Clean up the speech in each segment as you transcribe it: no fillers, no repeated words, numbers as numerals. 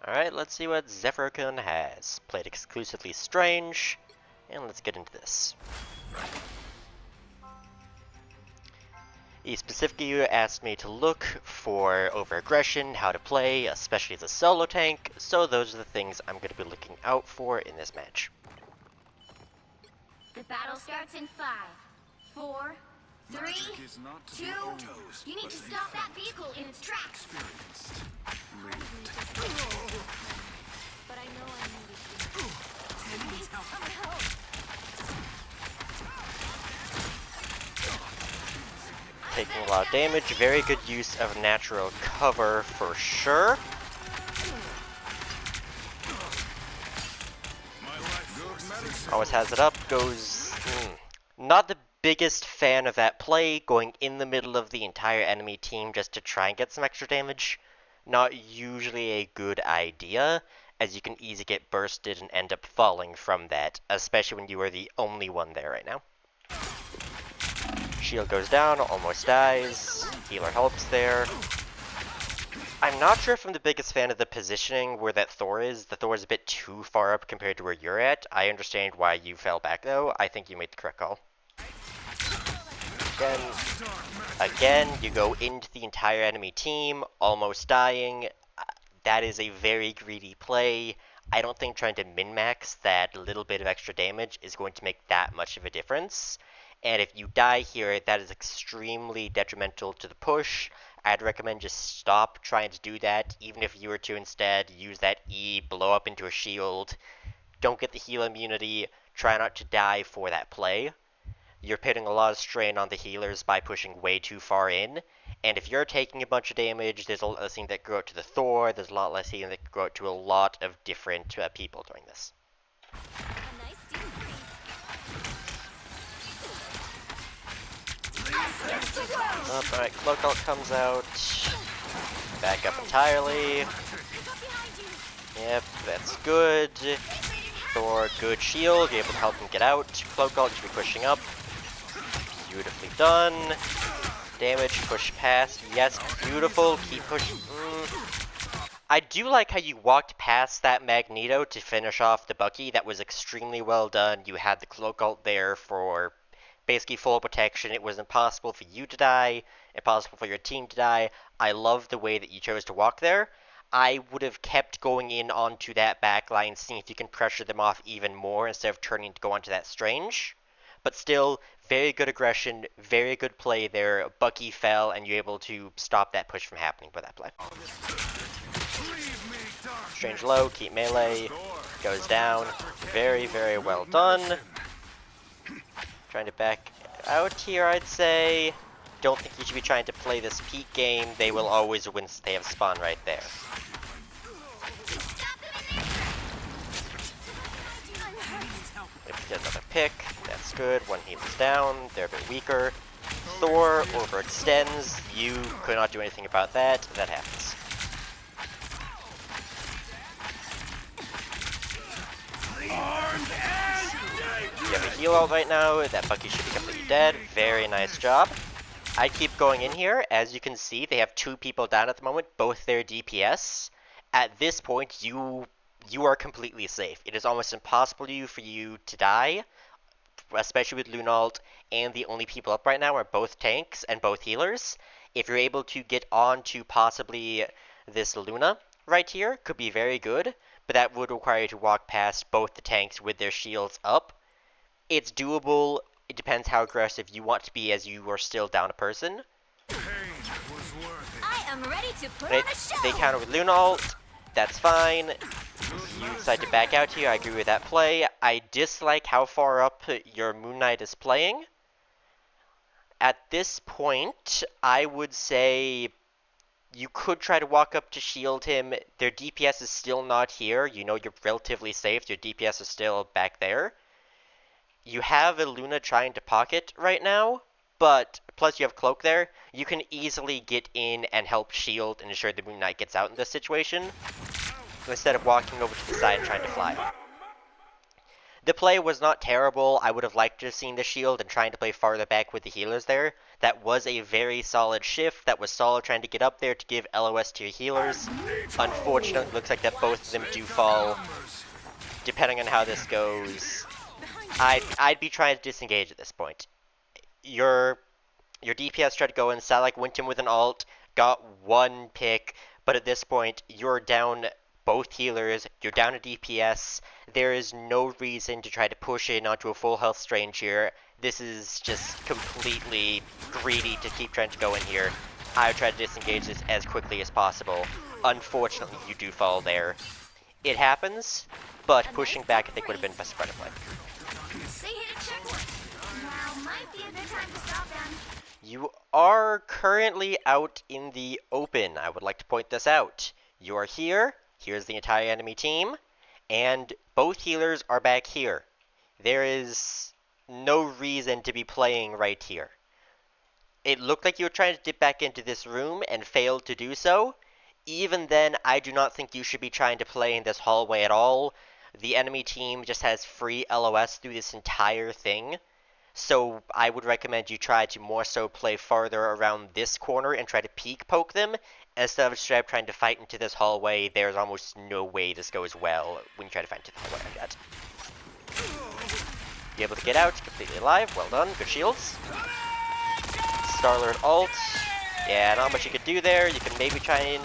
Alright, let's see what Zeffurokun has. Played exclusively Strange, and let's get into this. He specifically asked me to look for over-aggression, how to play, especially as a solo tank, so those are the things I'm going to be looking out for in this match. The battle starts in 5, 4, 3, 2. You need to stop that vehicle in its tracks. But I know I need it. Taking a lot of damage, very good use of natural cover for sure. Always has it up, goes... Not the biggest fan of that play, going in the middle of the entire enemy team just to try and get some extra damage. Not usually a good idea, as you can easily get bursted and end up falling from that, especially when you are the only one there right now. Shield goes down, almost dies, healer helps there. I'm not sure if I'm the biggest fan of the positioning where that Thor is. The Thor is a bit too far up compared to where you're at. I understand why you fell back though. I think you made the correct call. Again, you go into the entire enemy team, almost dying. That is a very greedy play. I don't think trying to min-max that little bit of extra damage is going to make that much of a difference. And if you die here, that is extremely detrimental to the push. I'd recommend just stop trying to do that, even if you were to instead use that E, blow up into a shield. Don't get the heal immunity, try not to die for that play. You're putting a lot of strain on the healers by pushing way too far in. And if you're taking a bunch of damage, there's a lot less healing that can go out to the Thor, there's a lot less healing that can go out to a lot of different people doing this. Alright, Cloak Ult comes out. Back up entirely. Yep, that's good. Thor, good shield. You're able to help him get out. Cloak Ult should be pushing up. Beautifully done. Damage, push past. Yes, beautiful. Keep pushing. I do like how you walked past that Magneto to finish off the Bucky. That was extremely well done. You had the Cloak Ult there for basically full protection. It was impossible for you to die, impossible for your team to die. I love the way that you chose to walk there. I would have kept going in onto that backline, seeing if you can pressure them off even more instead of turning to go onto that Strange. But still, very good aggression, very good play there. Bucky fell, and you're able to stop that push from happening by that play. Strange low, keep melee, goes down. Very, very well done. Trying to back out here, I'd say. Don't think you should be trying to play this peak game. They will always win since they have spawn right there. If we get another pick, that's good. One heal is down. They're a bit weaker. Thor overextends. You could not do anything about that. That happens. You have a heal ult right now. That Bucky should be completely dead. Very nice job. I keep going in here. As you can see, they have 2 people down at the moment, both their DPS. At this point, you are completely safe. It is almost impossible for you to die, especially with Luna ult, and the only people up right now are both tanks and both healers. If you're able to get on to possibly this Luna right here, could be very good, but that would require you to walk past both the tanks with their shields up. It's doable. It depends how aggressive you want to be as you are still down a person. I am ready to put on a show. They counter with Luna ult. That's fine. You decide to back out here. I agree with that play. I dislike how far up your Moon Knight is playing. At this point, I would say you could try to walk up to shield him. Their DPS is still not here. You know you're relatively safe. Your DPS is still back there. You have a Luna trying to pocket right now, but plus you have Cloak there. You can easily get in and help shield and ensure the Moon Knight gets out in this situation, instead of walking over to the side and trying to fly. The play was not terrible. I would have liked to have seen the shield and trying to play farther back with the healers there. That was a very solid shift. That was solid trying to get up there to give LOS to your healers. Unfortunately, it looks like that both of them do fall. Depending on how this goes, I'd be trying to disengage at this point. Your DPS tried to go in, Salak went in with an ult, got one pick, but at this point, you're down both healers, you're down a DPS, there is no reason to try to push in onto a full health strange here. This is just completely greedy to keep trying to go in here. I would try to disengage this as quickly as possible. Unfortunately, you do fall there. It happens, but pushing back I think would have been best better play. They hit a checkpoint. Now might be a good time to stop them. You are currently out in the open. I would like to point this out. You are here. Here's the entire enemy team. And both healers are back here. There is no reason to be playing right here. It looked like you were trying to dip back into this room and failed to do so. Even then, I do not think you should be trying to play in this hallway at all. The enemy team just has free LOS through this entire thing. So I would recommend you try to more so play farther around this corner and try to peek poke them, instead of straight up trying to fight into this hallway. There's almost no way this goes well when you try to fight into the hallway like that. Be able to get out, completely alive, well done, good shields. Star-Lord ult, yeah, not much you could do there, you can maybe try and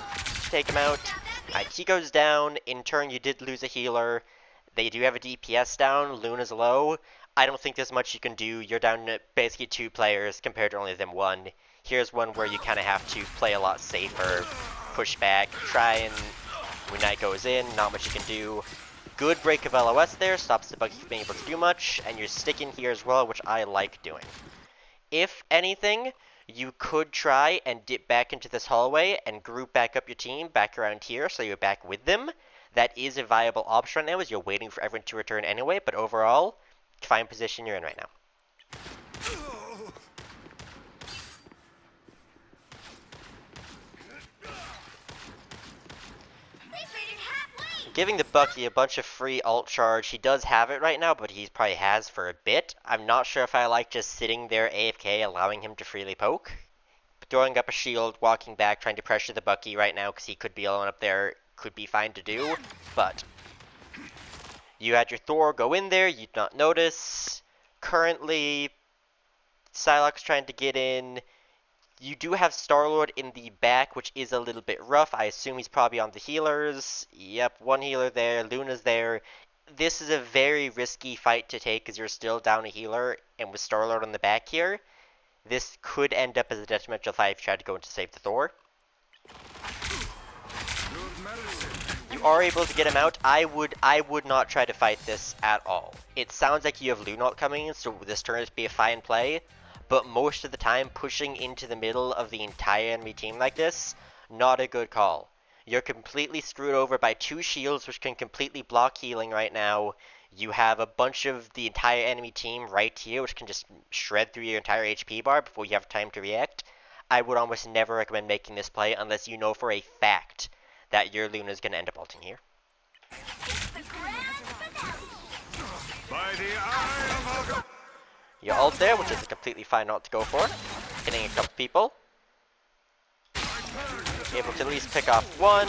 take him out. Alright, he goes down, in turn you did lose a healer. They do have a DPS down, Luna's low. I don't think there's much you can do. You're down to basically 2 players compared to only them 1. Here's one where you kind of have to play a lot safer, push back, try and when Knight goes in, not much you can do. Good break of LOS there, stops the buggy from being able to do much, and you're sticking here as well, which I like doing. If anything, you could try and dip back into this hallway and group back up your team back around here so you're back with them. That is a viable option right now as you're waiting for everyone to return anyway, but overall, fine position you're in right now. Giving the Bucky a bunch of free ult charge. He does have it right now, but he probably has for a bit. I'm not sure if I like just sitting there AFK, allowing him to freely poke. Throwing up a shield, walking back, trying to pressure the Bucky right now because he could be alone up there, could be fine to do, but you had your Thor go in there, you'd not notice. Currently, Psylocke's trying to get in. You do have Star-Lord in the back, which is a little bit rough. I assume he's probably on the healers. Yep, one healer there, Luna's there. This is a very risky fight to take because you're still down a healer, and with Star-Lord on the back here, this could end up as a detrimental fight if you try to go in to save the Thor. You are able to get him out. I would not try to fight this at all. It sounds like you have Luna coming in, so this turn would be a fine play. But most of the time, pushing into the middle of the entire enemy team like this, not a good call. You're completely screwed over by 2 shields, which can completely block healing right now. You have a bunch of the entire enemy team right here, which can just shred through your entire HP bar before you have time to react. I would almost never recommend making this play unless you know for a fact that your Luna is going to end up ulting here. You ult there, which is a completely fine ult to go for. Hitting a couple people. Able to at least pick off one,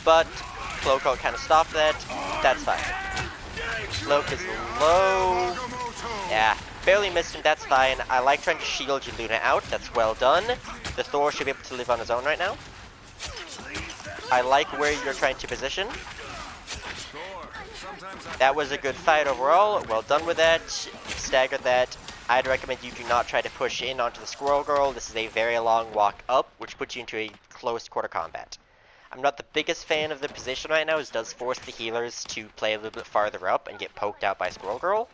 but Cloak ult kind of stopped that. That's fine. Cloak is low. Yeah, barely missed him, that's fine. I like trying to shield your Luna out, that's well done. The Thor should be able to live on his own right now. I like where you're trying to position. That was a good fight overall, well done with that. You staggered that. I'd recommend you do not try to push in onto the Squirrel Girl. This is a very long walk up, which puts you into a close quarter combat. I'm not the biggest fan of the position right now, as it does force the healers to play a little bit farther up and get poked out by Squirrel Girl.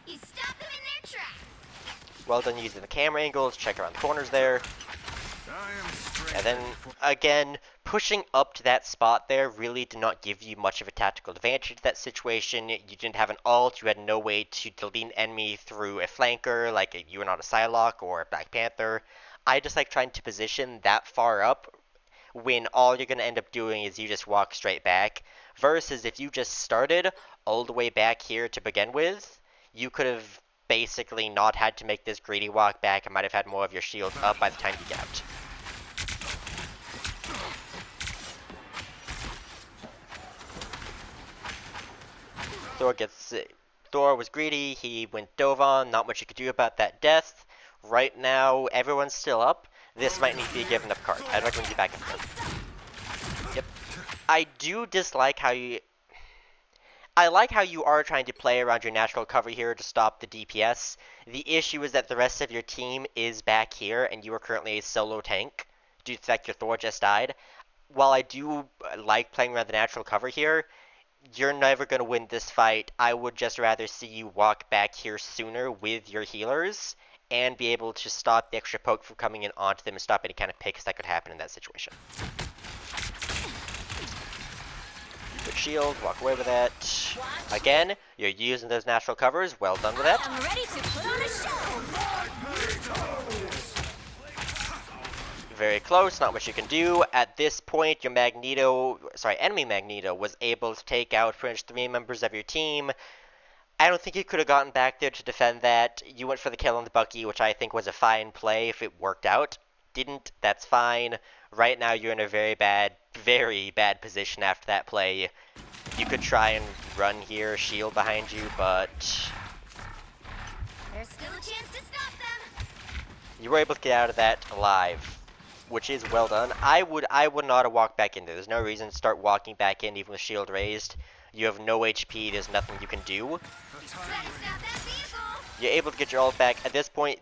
You stop them in their tracks. Well done using the camera angles, check around the corners there. And then, again, pushing up to that spot there really did not give you much of a tactical advantage in that situation. You didn't have an ult, you had no way to delete an enemy through a flanker, like you were not a Psylocke or a Black Panther. I just like trying to position that far up when all you're going to end up doing is you just walk straight back. Versus if you just started all the way back here to begin with, you could have basically not had to make this greedy walk back and might have had more of your shield up by the time you get out. Thor was greedy, he went Dovon, not much you could do about that death. Right now, everyone's still up. This might need to be a given up card. I'd recommend you back up there. Yep. I do dislike how I like how you are trying to play around your natural cover here to stop the DPS. The issue is that the rest of your team is back here, and you are currently a solo tank, due to the fact your Thor just died. While I do like playing around the natural cover here, you're never going to win this fight. I would just rather see you walk back here sooner with your healers, and be able to stop the extra poke from coming in onto them and stop any kind of picks that could happen in that situation. Good shield, walk away with that. Again, you're using those natural covers, well done with that. I'm ready to put on a show. Very close, not much you can do. At this point, your enemy Magneto was able to take out pretty much 3 members of your team. I don't think you could have gotten back there to defend that. You went for the kill on the Bucky, which I think was a fine play if it worked out. Didn't, that's fine. Right now you're in a very bad position after that play. You could try and run here, shield behind you, but There's still a chance to stop them. you were able to get out of that alive, which is well done. I would not have walked back in there. There's no reason to start walking back in even with shield raised. You have no HP, there's nothing you can do. You're able to get your ult back. At this point,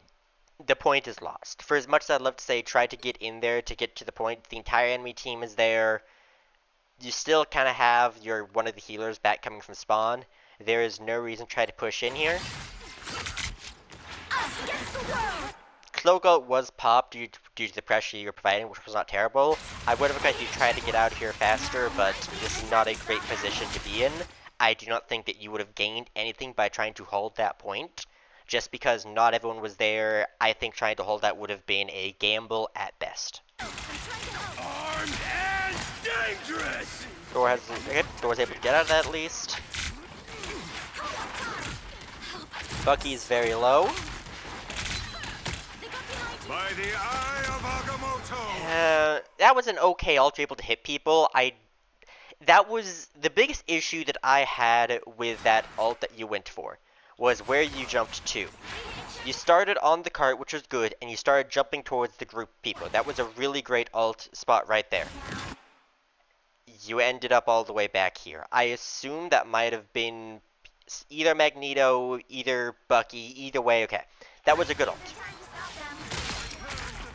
the point is lost. For as much as I'd love to say try to get in there to get to the point, the entire enemy team is there. You still kind of have one of the healers back coming from spawn. There is no reason to try to push in here. Cloak ult was popped due to the pressure you were providing, which was not terrible. I would have liked you to try to get out of here faster, but this is not a great position to be in. I do not think that you would have gained anything by trying to hold that point. Just because not everyone was there, I think trying to hold that would have been a gamble at best. Armed and dangerous! Thor's able to get out of that at least. Bucky's very low. By the eye of Agamotto! That was an okay ult, you're able to hit people. That was the biggest issue that I had with that ult that you went for, was where you jumped to. You started on the cart, which was good, and you started jumping towards the group of people. That was a really great ult spot right there. You ended up all the way back here. I assume that might have been either Magneto, either Bucky, either way. Okay, that was a good ult.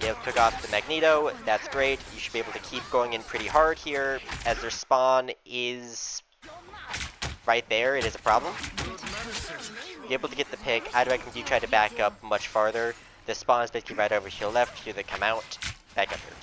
You took off the Magneto, that's great. You should be able to keep going in pretty hard here, as their spawn is right there. It is a problem. You're able to get the pick. I'd recommend you try to back up much farther. The spawn is basically right over to your left. Here they come out. Back up here.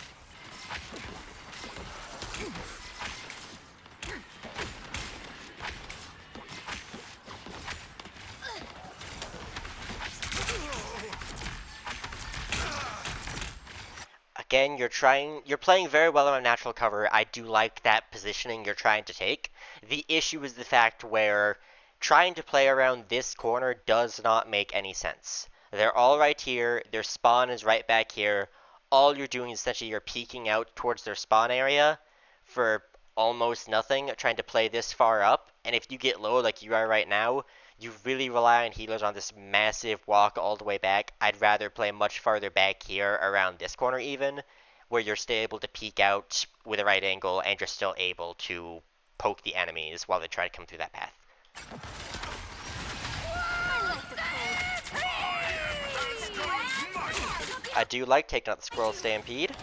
Again, you're playing very well on a natural cover. I do like that positioning you're trying to take. The issue is the fact where trying to play around this corner does not make any sense. They're all right here, their spawn is right back here. All you're doing is essentially you're peeking out towards their spawn area for almost nothing, trying to play this far up. And if you get low like you are right now, you really rely on healers on this massive walk all the way back. I'd rather play much farther back here around this corner even, where you're still able to peek out with a right angle and you're still able to poke the enemies while they try to come through that path. I do like taking out the Squirrel Stampede.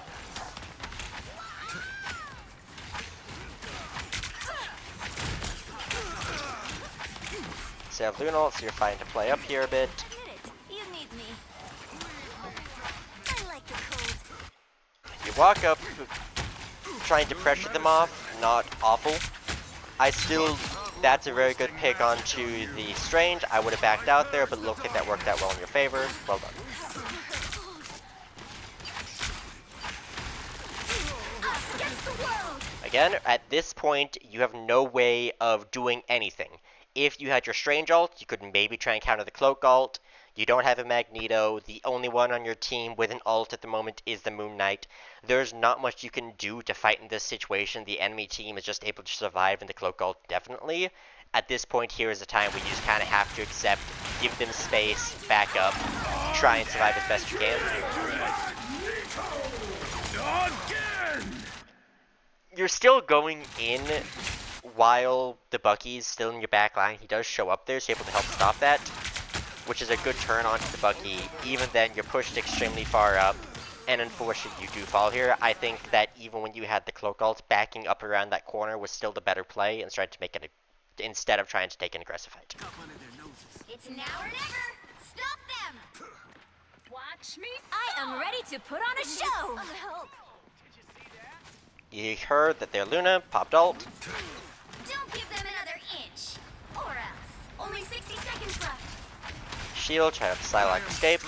So Luna ult, so you're fine to play up here a bit. You walk up, trying to pressure them off, not awful. That's a very good pick onto the Strange. I would have backed out there, but look at that worked out well in your favor. Well done. Again, at this point, you have no way of doing anything. If you had your Strange ult, you could maybe try and counter the Cloak ult. You don't have a Magneto. The only one on your team with an ult at the moment is the Moon Knight. There's not much you can do to fight in this situation. The enemy team is just able to survive in the Cloak ult, definitely. At this point, here is a time where you just kind of have to accept, give them space, back up, try and survive as best you can. You're still going in while the Bucky's still in your back line. He does show up there, so you're able to help stop that, which is a good turn onto the Bucky. Even then, you're pushed extremely far up, and unfortunately, you do fall here. I think that even when you had the Cloak ult, backing up around that corner was still the better play, and trying to make it instead of trying to take an aggressive fight. It's now or never. Stop them. Watch me. I am ready to put on a show. You heard that their Luna popped ult. Don't give them another inch, or else. Only 60 seconds left. Shield, try to Psylocke escape.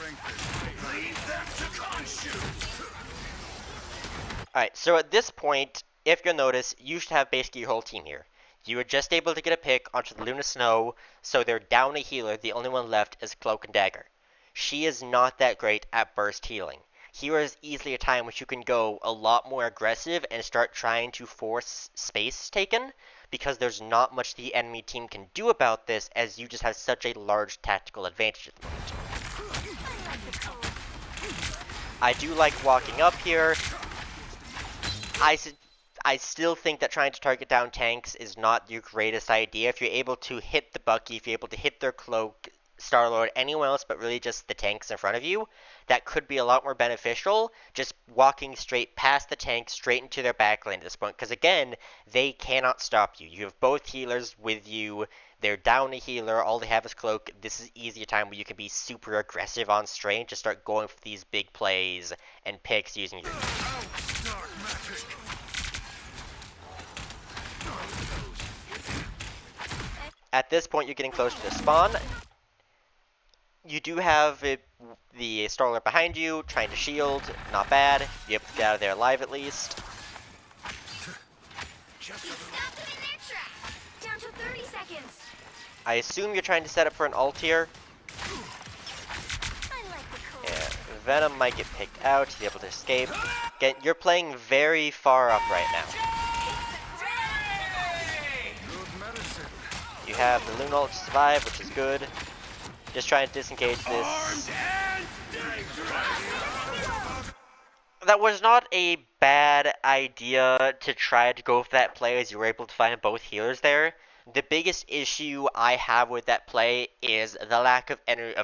Alright, so at this point, if you'll notice, you should have basically your whole team here. You were just able to get a pick onto the Luna Snow, so they're down a healer. The only one left is Cloak and Dagger. She is not that great at burst healing. Here is easily a time which you can go a lot more aggressive and start trying to force space taken, because there's not much the enemy team can do about this, as you just have such a large tactical advantage at the moment. I do like walking up here. I still think that trying to target down tanks is not your greatest idea. If you're able to hit the Bucky, if you're able to hit their Cloak, Star-Lord, anyone else but really just the tanks in front of you, that could be a lot more beneficial, just walking straight past the tanks, straight into their backline at this point, because again, they cannot stop you. You have both healers with you, they're down a healer, all they have is Cloak. This is easy a time where you can be super aggressive on strain, just start going for these big plays and picks using your... At this point, you're getting close to the spawn. You do have the Star-Lord behind you, trying to shield. Not bad. You're able to get out of there alive at least. You stopped them in their tracks. Down to 30 seconds. I assume you're trying to set up for an ult here. I like the cold. Yeah, Venom might get picked out. Be able to escape. Again, you're playing very far up right now. You have the Luna ult to survive, which is good. Just trying to disengage this. That was not a bad idea to try to go for that play, as you were able to find both healers there. The biggest issue I have with that play is the lack of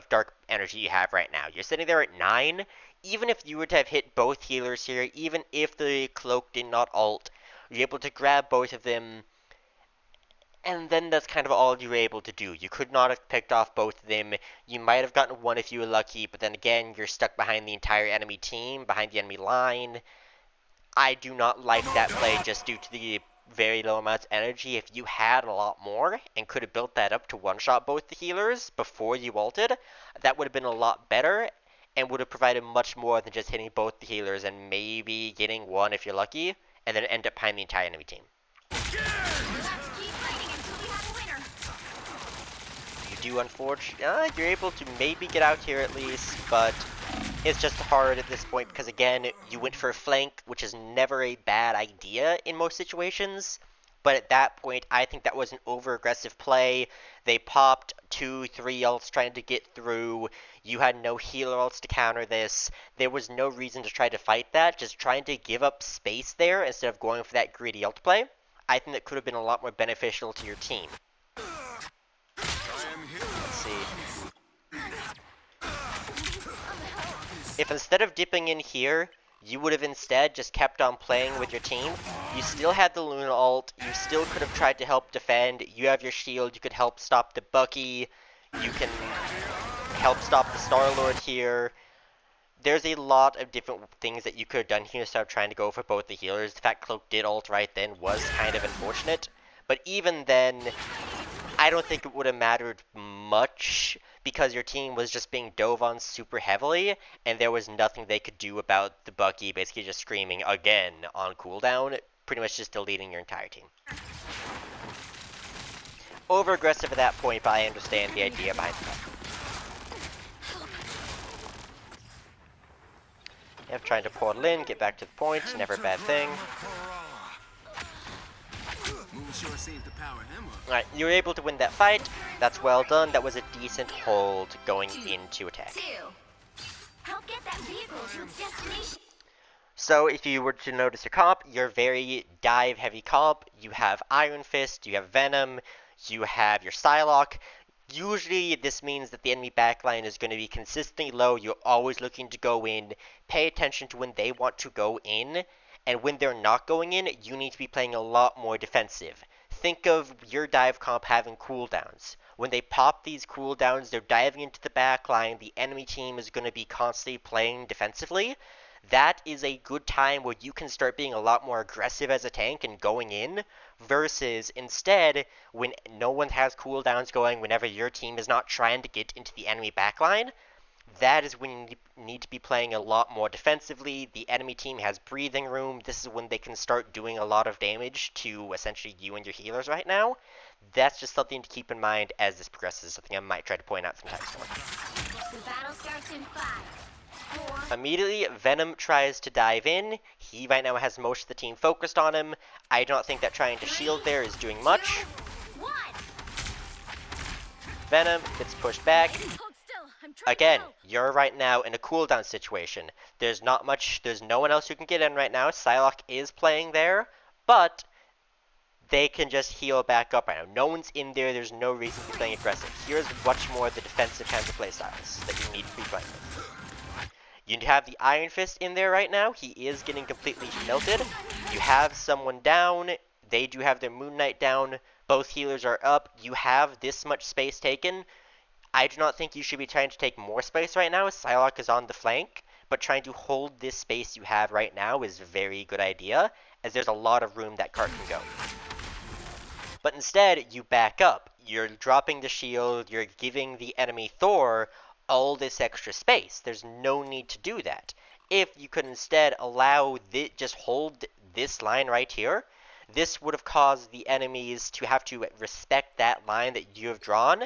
dark energy you have right now. You're sitting there at 9. Even if you were to have hit both healers here, even if the Cloak did not ult, you're able to grab both of them. And then that's kind of all you were able to do. You could not have picked off both of them. You might have gotten one if you were lucky, but then again, you're stuck behind the entire enemy team, behind the enemy line. I do not like that play just due to the very low amounts of energy. If you had a lot more and could have built that up to one-shot both the healers before you ulted, that would have been a lot better and would have provided much more than just hitting both the healers and maybe getting one if you're lucky, and then end up behind the entire enemy team. Unfortunately, you're able to maybe get out here at least, but it's just hard at this point because, again, you went for a flank, which is never a bad idea in most situations, but at that point, I think that was an over-aggressive play. They popped 2-3 ults trying to get through. You had no healer ults to counter this. There was no reason to try to fight that, just trying to give up space there instead of going for that greedy ult play. I think that could have been a lot more beneficial to your team. Let's see. If instead of dipping in here, you would have instead just kept on playing with your team, you still had the Luna ult, you still could have tried to help defend, you have your shield, you could help stop the Bucky, you can help stop the Star-Lord here. There's a lot of different things that you could have done here instead of trying to go for both the healers. The fact Cloak did ult right then was kind of unfortunate, but even then, I don't think it would have mattered much because your team was just being dove on super heavily, and there was nothing they could do about the Bucky basically just screaming again on cooldown. pretty much just deleting your entire team. Over-aggressive at that point, but I understand the idea behind that. Yep, trying to portal in, get back to the point, never a bad thing. Alright, you were able to win that fight. That's well done. That was a decent hold going into attack. Help get that vehicle to its destination. So if you were to notice your comp, you're very dive-heavy comp. You have Iron Fist, you have Venom, you have your Psylocke. Usually this means that the enemy backline is going to be consistently low. You're always looking to go in. Pay attention to when they want to go in. And when they're not going in, you need to be playing a lot more defensive. Think of your dive comp having cooldowns. When they pop these cooldowns, they're diving into the backline. The enemy team is going to be constantly playing defensively. That is a good time where you can start being a lot more aggressive as a tank and going in, versus instead, when no one has cooldowns going, whenever your team is not trying to get into the enemy backline, that is when you need to be playing a lot more defensively. The enemy team has breathing room. This is when they can start doing a lot of damage to essentially you and your healers right now. That's just something to keep in mind as this progresses, something I might try to point out from time to time. The battle starts in 5, 4. Immediately, Venom tries to dive in. He right now has most of the team focused on him. I don't think that trying to shield there is doing much. 1. Venom gets pushed back. Again, you're right now in a cooldown situation. There's not much, there's no one else who can get in right now. Psylocke is playing there, but they can just heal back up right now. No one's in there, there's no reason to be playing aggressive. Here's much more the defensive kinds of playstyles that you need to be playing with. You have the Iron Fist in there right now. He is getting completely melted. You have someone down. They do have their Moon Knight down. Both healers are up. You have this much space taken. I do not think you should be trying to take more space right now. Psylocke is on the flank, but trying to hold this space you have right now is a very good idea, as there's a lot of room that cart can go. But instead, you back up. You're dropping the shield, you're giving the enemy Thor all this extra space. There's no need to do that. If you could instead allow just hold this line right here, this would have caused the enemies to have to respect that line that you have drawn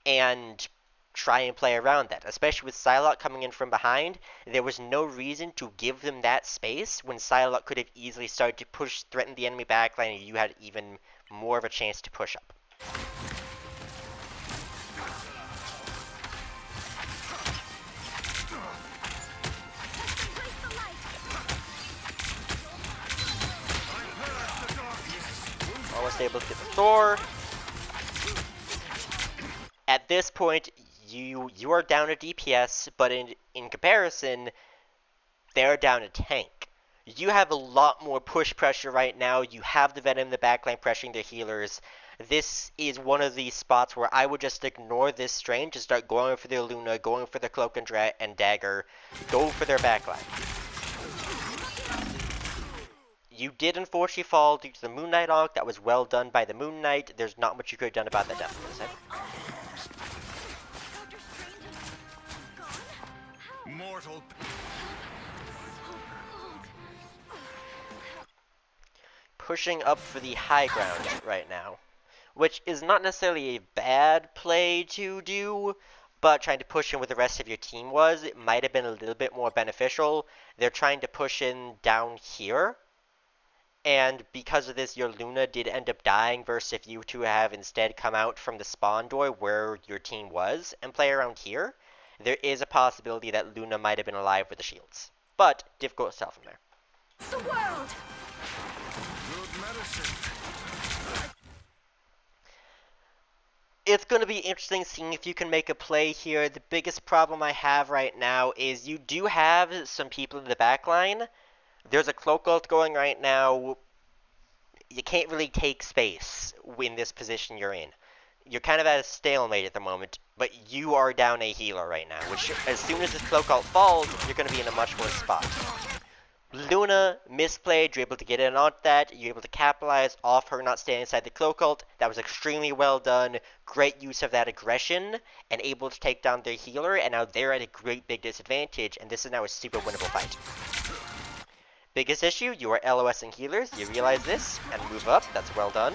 and try and play around that. Especially with Psylocke coming in from behind, there was no reason to give them that space when Psylocke could have easily started to threaten the enemy backline, and you had even more of a chance to push up. Almost able to get the Thor. At this point, you are down a DPS, but in comparison, they're down a tank. You have a lot more push pressure right now. You have the Venom in the backline pressuring their healers. This is one of these spots where I would just ignore this strain, just start going for their Luna, going for their Cloak and Dagger, go for their backline. You did unfortunately fall due to the Moon Knight arc. That was well done by the Moon Knight. There's not much you could have done about that death. Mortal. Pushing up for the high ground right now, which is not necessarily a bad play to do, but trying to push in where the rest of your team was, it might have been a little bit more beneficial. They're trying to push in down here, and because of this, your Luna did end up dying, versus if you two have instead come out from the spawn door where your team was and play around here, there is a possibility that Luna might have been alive with the shields. But difficult to tell from there. It's the world. Good medicine. It's going to be interesting seeing if you can make a play here. The biggest problem I have right now is you do have some people in the back line. There's a Cloak ult going right now. You can't really take space in this position you're in. You're kind of at a stalemate at the moment, but you are down a healer right now, which as soon as this Cloak ult falls, you're going to be in a much worse spot. Luna misplayed, you're able to get in on that, you're able to capitalize off her not staying inside the Cloak ult. That was extremely well done, great use of that aggression, and able to take down their healer, and now they're at a great big disadvantage, and this is now a super winnable fight. Biggest issue, you are LOSing healers. You realize this and move up. That's well done.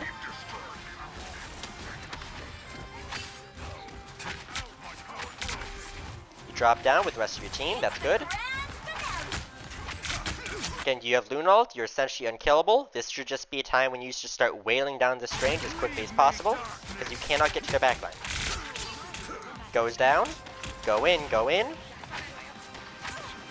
You drop down with the rest of your team. That's good. Again, you have Lunald. You're essentially unkillable. This should just be a time when you should start wailing down this range as quickly as possible, because you cannot get to their backline. Goes down. Go in, go in.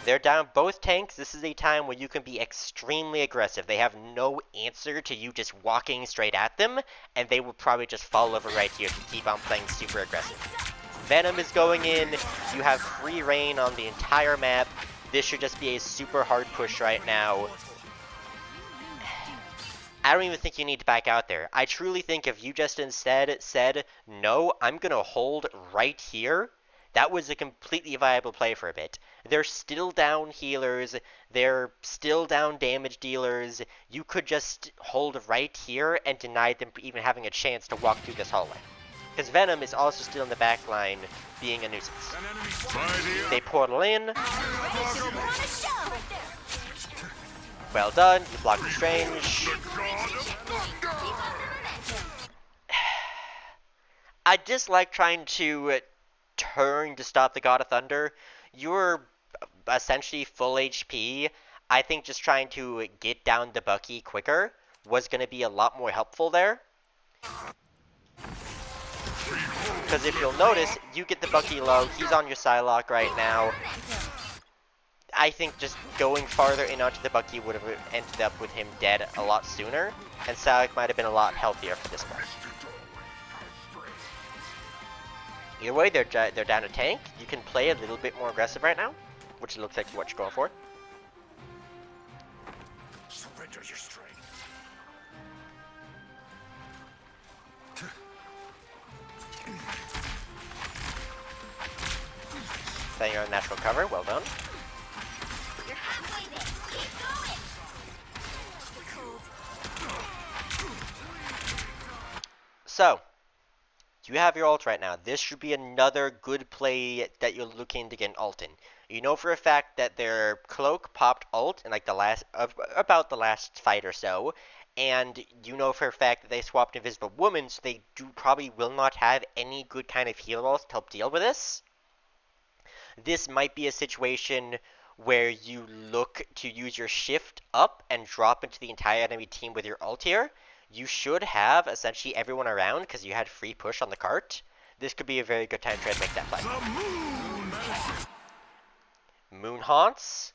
They're down both tanks. This is a time where you can be extremely aggressive. They have no answer to you just walking straight at them, and they will probably just fall over right here if you keep on playing super aggressive. Venom is going in. You have free reign on the entire map. This should just be a super hard push right now. I don't even think you need to back out there. I truly think if you just instead said, no, I'm going to hold right here, that was a completely viable play for a bit. They're still down healers. They're still down damage dealers. You could just hold right here and deny them even having a chance to walk through this hallway. Because Venom is also still in the back line, being a nuisance. They portal in. Well done. You block the Strange. I dislike trying to turn to stop the God of Thunder. You're essentially full HP. I think just trying to get down the Bucky quicker was going to be a lot more helpful there. Because if you'll notice, you get the Bucky low, he's on your Psylocke right now. I think just going farther in onto the Bucky would have ended up with him dead a lot sooner, and Psylocke might have been a lot healthier for this point. Either way, they're down a tank. You can play a little bit more aggressive right now, which looks like what you're going for. Surrender your strength. Then you're on natural cover. Well done. You're halfway there. Keep going. So, you have your ult right now. This should be another good play that you're looking to get an ult in. You know for a fact that their cloak popped ult in like about the last fight or so, and you know for a fact that they swapped Invisible Woman, so they probably will not have any good kind of heal rolls to help deal with this. This might be a situation where you look to use your shift up and drop into the entire enemy team with your ult here. You should have essentially everyone around because you had free push on the cart. This could be a very good time to try to make that play. Moon haunts.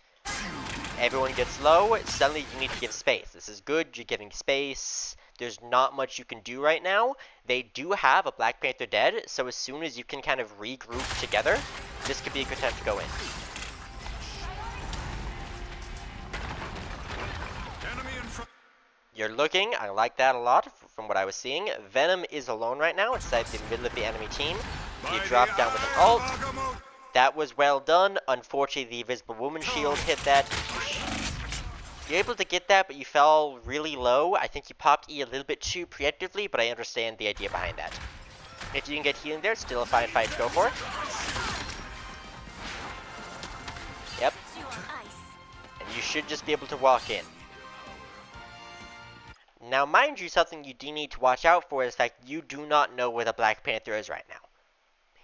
Everyone gets low. Suddenly you need to give space. This is good. You're giving space. There's not much you can do right now. They do have a Black Panther dead, so as soon as you can kind of regroup together, this could be a good time to go in. You're looking, I like that a lot from what I was seeing. Venom is alone right now inside the middle of the enemy team. You drop down with an ult. That was well done. Unfortunately, the Invisible Woman shield hit that. You're able to get that, but you fell really low. I think you popped E a little bit too preemptively, but I understand the idea behind that. If you can get healing there, it's still a fine fight to go for. Yep. And you should just be able to walk in. Now, mind you, something you do need to watch out for is the fact you do not know where the Black Panther is right now.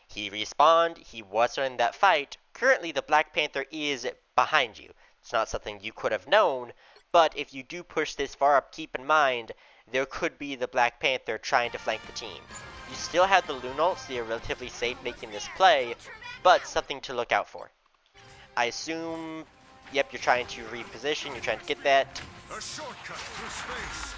He respawned, he wasn't in that fight. Currently, the Black Panther is behind you. It's not something you could have known, but if you do push this far up, keep in mind, there could be the Black Panther trying to flank the team. You still have the Lunal, so you're relatively safe making this play, but something to look out for. I assume, yep, you're trying to reposition, you're trying to get that. A shortcut through space.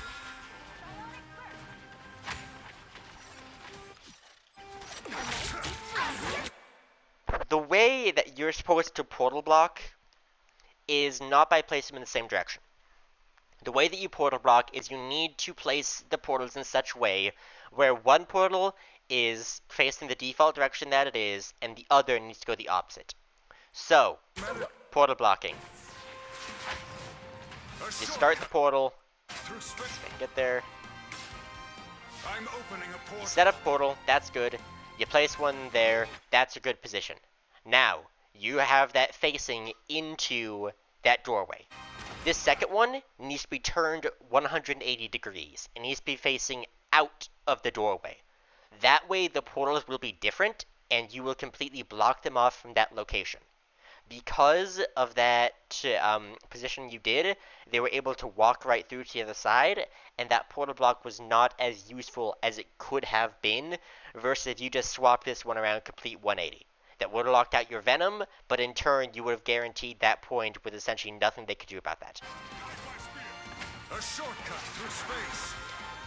The way that you're supposed to portal block is not by placing them in the same direction. The way that you portal block is you need to place the portals in such a way where one portal is facing the default direction that it is, and the other needs to go the opposite. So, portal blocking. You start the portal, get there. I'm opening a portal. You set up portal, that's good. You place one there, that's a good position. Now, you have that facing into that doorway. This second one needs to be turned 180 degrees. It needs to be facing out of the doorway. That way the portals will be different, and you will completely block them off from that location. Because of that position you did, they were able to walk right through to the other side, and that portal block was not as useful as it could have been, versus if you just swapped this one around complete 180. That would have locked out your Venom, but in turn you would have guaranteed that point with essentially nothing they could do about that. A shortcut through space.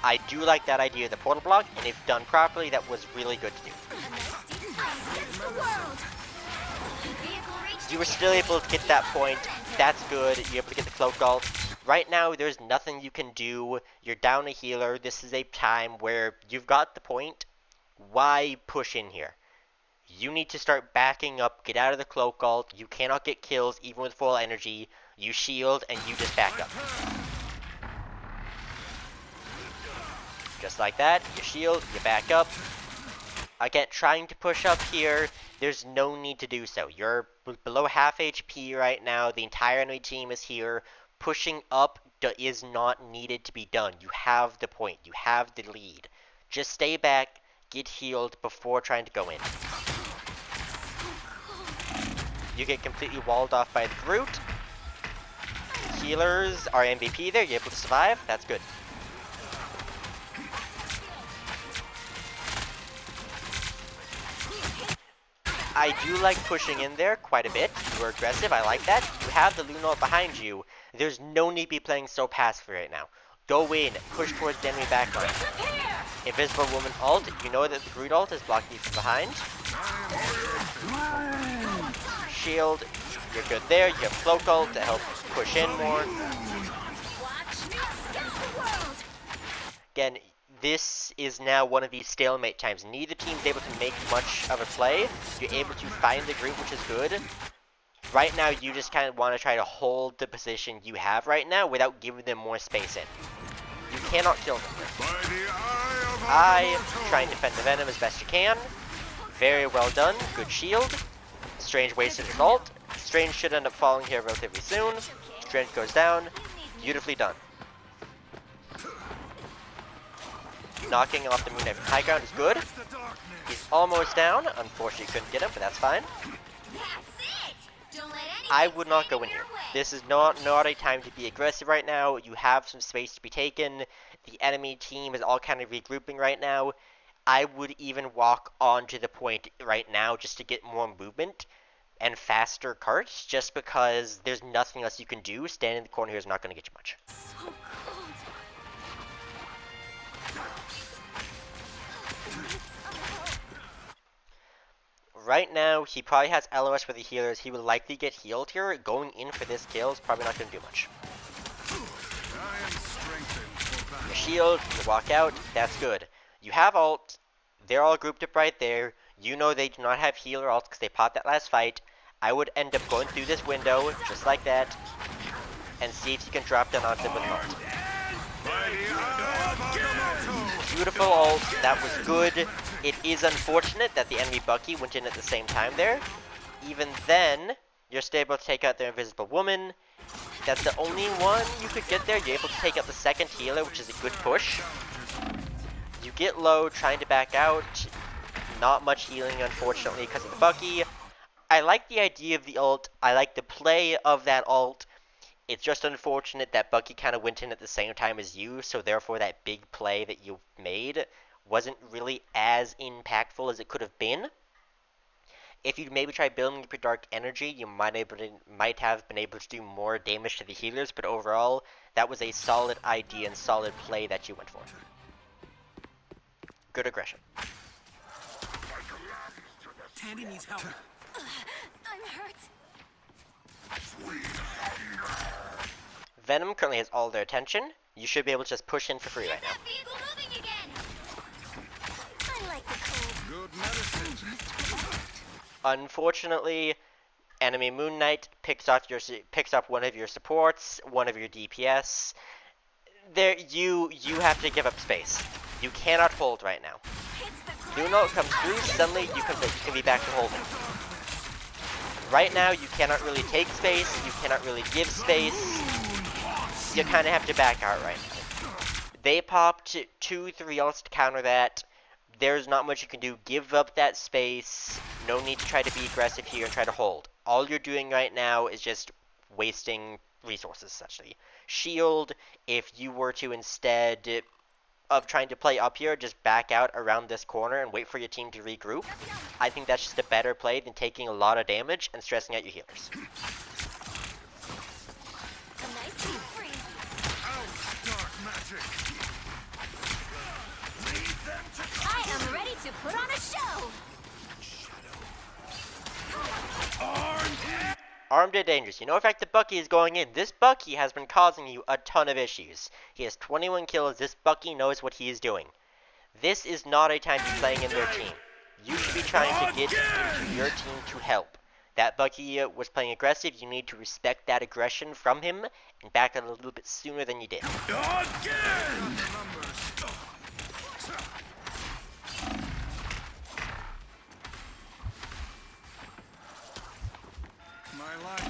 I do like that idea of the portal block, and if done properly, that was really good to do. You were still able to get that point. That's good. You're able to get the cloak ult. Right now, there's nothing you can do. You're down a healer. This is a time where you've got the point. Why push in here? You need to start backing up. Get out of the cloak ult. You cannot get kills even with full energy. You shield and you just back up. Just like that. You shield. You back up. Again, trying to push up here. There's no need to do so. You're below half HP right now. The entire enemy team is here. Pushing up is not needed to be done. You have the point. You have the lead. Just stay back, get healed before trying to go in. You get completely walled off by the Groot. Healers are MVP there. You're able to survive. That's good. I do like pushing in there quite a bit. You are aggressive. I like that. You have the Luna behind you. There's no need to be playing so passive right now. Go in. Push towards the enemy backline. Invisible Woman ult. You know that the Groot ult is blocking you from behind. Shield. You're good there. You have Cloak ult to help push in more. Again, this is now one of these stalemate times. Neither team's able to make much of a play. You're able to find the group, which is good. Right now, you just kind of want to try to hold the position you have right now without giving them more space in. You cannot kill them. Try and defend the Venom as best you can. Very well done. Good shield. Strange wasted his ult. Strange should end up falling here relatively soon. Strange goes down. Beautifully done. Knocking off the Moon Knight from high ground is good. He's almost down. Unfortunately, couldn't get him, but that's fine. I would not go in here. This is not a time to be aggressive right now. You have some space to be taken. The enemy team is all kind of regrouping right now. I would even walk onto the point right now just to get more movement and faster carts, just because there's nothing else you can do. Standing in the corner here is not going to get you much. So cold. Right now, he probably has LOS for the healers. He will likely get healed here. Going in for this kill is probably not going to do much. Your shield, you walk out, that's good. You have ult. They're all grouped up right there. You know they do not have healer ult because they popped that last fight. I would end up going through this window, just like that, and see if you can drop down onto them with an ult. Beautiful ult. That was good. It is unfortunate that the enemy Bucky went in at the same time there. Even then, you're still able to take out their Invisible Woman. That's the only one you could get there. You're able to take out the second healer, which is a good push. You get low, trying to back out. Not much healing, unfortunately, because of the Bucky. I like the idea of the ult. I like the play of that ult. It's just unfortunate that Bucky kind of went in at the same time as you, so therefore that big play that you made wasn't really as impactful as it could have been. If you'd maybe try building up your Dark Energy, you might have been able to do more damage to the healers, but overall, that was a solid idea and solid play that you went for. Good aggression. Tandy needs help. I'm hurt. Venom currently has all their attention. You should be able to just push in for free right now. That vehicle moving again. I like the cold. Good medicine. Unfortunately, enemy Moon Knight picks up one of your supports, one of your DPS. There, you have to give up space. You cannot hold right now. Luna comes through, suddenly you can be back to holding. Right now, you cannot really take space, you cannot really give space. you kind of have to back out right now. They popped 2-3 ults to counter that. There's not much you can do. Give up that space. No need to try to be aggressive here and try to hold. All you're doing right now is just wasting resources, essentially. Shield, if you were to instead of trying to play up here, just back out around this corner and wait for your team to regroup. I think that's just a better play than taking a lot of damage and stressing out your healers. I am ready to put on a show. Armed and dangerous. You know, in fact, the Bucky is going in. This Bucky has been causing you a ton of issues. He has 21 kills. This Bucky knows what he is doing. This is not a time to be playing in their team. You should be trying to get into your team to help. That Bucky was playing aggressive. You need to respect that aggression from him and back out a little bit sooner than you did. Again! My life.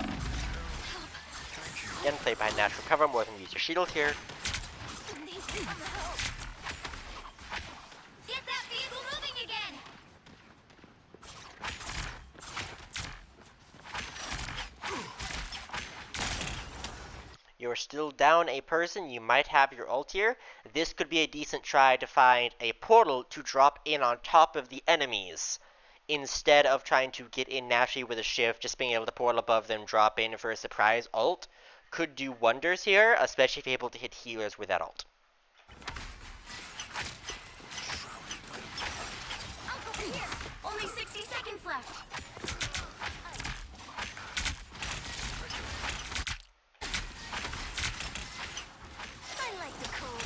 Thank you. Again, play behind natural cover more than use your shield here. Get that vehicle moving again. You're still down a person. You might have your ult here. This could be a decent try to find a portal to drop in on top of the enemies, instead of trying to get in naturally with a shift. Just being able to portal above them, drop in for a surprise ult could do wonders here, especially if you're able to hit healers with that ult. I'll go here. Only 60 seconds left. I like the cold.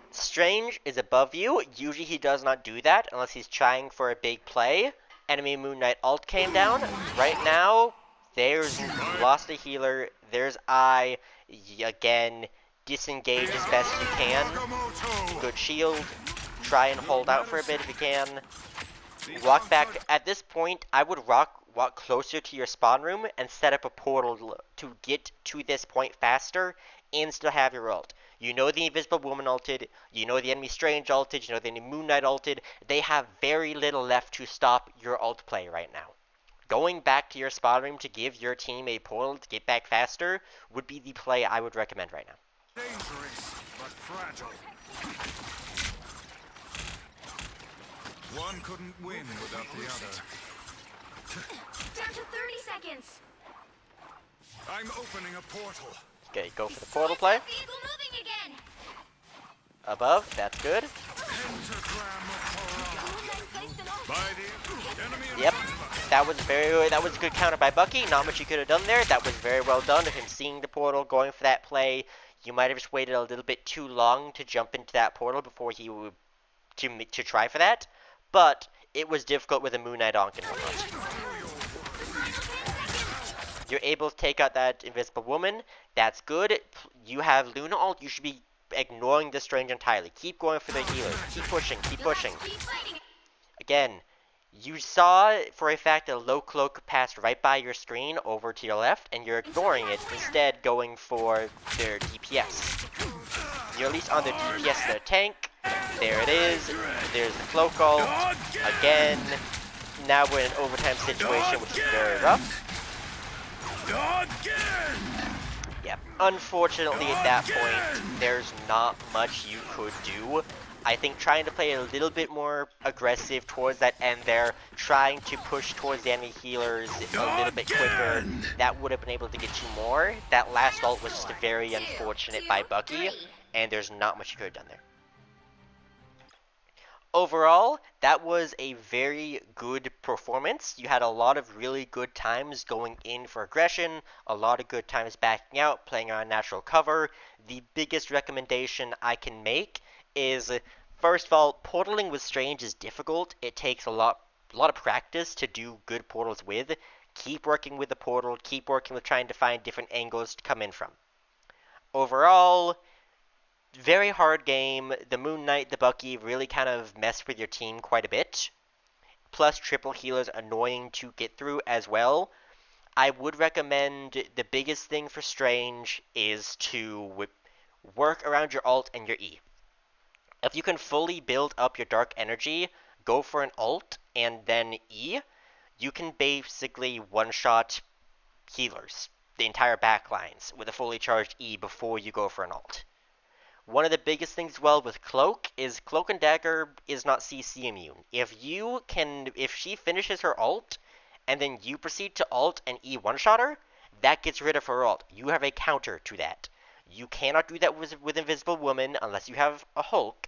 Strange is above you. Usually he does not do that unless he's trying for a big play. Enemy Moon Knight ult came down. Right now, there's lost a healer. There's I. Again, disengage as best you can. Good shield. Try and hold out for a bit if you can. Walk back. At this point, I would walk closer to your spawn room and set up a portal to get to this point faster and still have your ult. You know the Invisible Woman ulted, you know the enemy Strange ulted, you know the enemy Moon Knight ulted. They have very little left to stop your ult play right now. Going back to your spawn room to give your team a portal to get back faster would be the play I would recommend right now. Dangerous, but fragile. One couldn't win without the other. Down to 30 seconds. I'm opening a portal. Okay, go for the portal play. Vehicle moving again. Above, that's good. Pentagram of By the enemy of Yep, Alpha. that was a good counter by Bucky. Not much you could have done there. That was very well done of him seeing the portal, going for that play. You might have just waited a little bit too long to jump into that portal before he would to try for that. But it was difficult with a Moon Knight onk and whatnot. You're able to take out that Invisible Woman. That's good. You have Luna ult. You should be ignoring the Strange entirely. Keep going for the healers. Keep pushing. Keep pushing. Again, you saw for a fact a low cloak passed right by your screen over to your left, and you're ignoring it, instead going for their DPS. You're at least on their DPS, their tank. There it is. There's the cloak ult. Again, now we're in an overtime situation, which is very rough. Yep. Unfortunately, at that point, there's not much you could do. I think trying to play a little bit more aggressive towards that end there, trying to push towards the enemy healers a little bit quicker, that would have been able to get you more. That last ult was just very unfortunate by Bucky, and there's not much you could have done there. Overall, that was a very good performance. You had a lot of really good times going in for aggression, a lot of good times backing out, playing on natural cover. The biggest recommendation I can make is, first of all, portaling with Strange is difficult. It takes a lot of practice to do good portals with. Keep working with the portal, keep working with trying to find different angles to come in from. Overall, very hard game. The Moon Knight, the Bucky really kind of mess with your team quite a bit. Plus, triple healers annoying to get through as well. I would recommend the biggest thing for Strange is to work around your alt and your E. If you can fully build up your dark energy, go for an alt and then E, you can basically one-shot healers, the entire backlines, with a fully charged E before you go for an alt. One of the biggest things, well, with Cloak is Cloak and Dagger is not CC immune. If she finishes her ult, and then you proceed to ult and E one-shot her, that gets rid of her ult. You have a counter to that. You cannot do that with Invisible Woman unless you have a Hulk,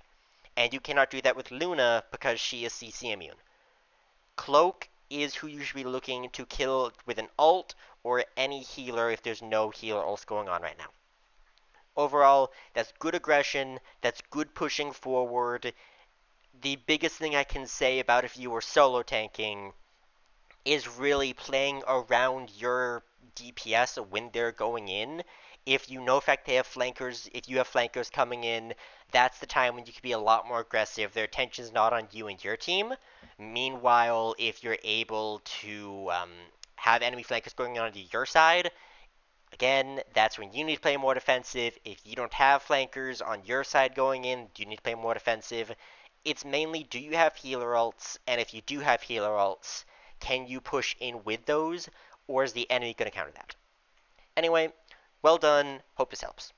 and you cannot do that with Luna because she is CC immune. Cloak is who you should be looking to kill with an ult, or any healer if there's no healer ults going on right now. Overall, that's good aggression, that's good pushing forward. The biggest thing I can say about if you were solo tanking is really playing around your DPS when they're going in. If you know, in fact, they have flankers, if you have flankers coming in, that's the time when you can be a lot more aggressive. Their attention's not on you and your team. Meanwhile, if you're able to have enemy flankers going on to your side, again, that's when you need to play more defensive. If you don't have flankers on your side going in, do you need to play more defensive? It's mainly, do you have healer ults? And if you do have healer ults, can you push in with those? Or is the enemy going to counter that? Anyway, well done. Hope this helps.